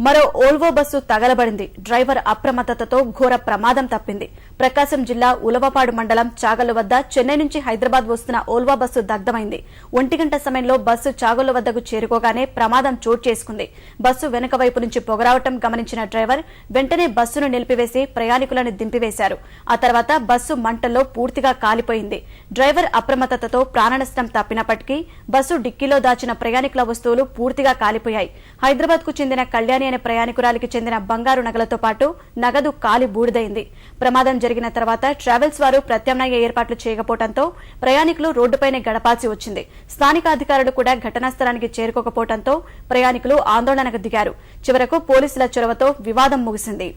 మరో Volvo bus తగలబడింది. Driver అప్రమత్తతతో ఘోర ప్రమాదం తప్పింది. ప్రకాశం జిల్లా ఉలవపాడు మండలం చాగల్లు వద్ద చెన్నై నుంచి హైదరాబాద్ వస్తున్న ఓల్వో బస్సు దగ్ధమైంది. 1 గంట సమయంలో బస్సు చాగల్లు వద్దకు చేరుకోగానే ప్రమాదం చోటు చేసుకుంది. బస్సు వెనుక వైపు నుంచి పొగరావటం గమనించిన డ్రైవర్ వెంటనే బస్సును నిలిపివేసి ప్రయాణికులను దింపివేశారు. ఆ తర్వాత బస్సు మంటల్లో పూర్తిగా కాలిపోయింది. డ్రైవర్ అప్రమత్తతతో ప్రాణనష్టం తప్పినప్పటికీ బస్సు డిక్కీలో దాచిన ప్రయాణికుల వస్తువులు పూర్తిగా కాలిపోయాయి. హైదరాబాద్ కు చెందిన కళ్యాణి అనే ప్రయాణికురాలికి చెందిన బంగారు నగలతో పాటు నగదు కాలి బూడిదైంది. ప్రమాదం జరిగిన తర్వాత ట్రావెల్స్ వారు ప్రత్యామ్నాయ ఏర్పాట్లు చేయకపోవడంతో ప్రయాణికులు రోడ్డుపైనే గడపాల్సి వచ్చింది. స్థానిక అధికారులు కూడా ఘటనా స్థలానికి చేరుకోకపోవడంతో ప్రయాణికులు ఆందోళనకు దిగారు. చివరకు పోలీసుల చొరవతో వివాదం ముగిసింది.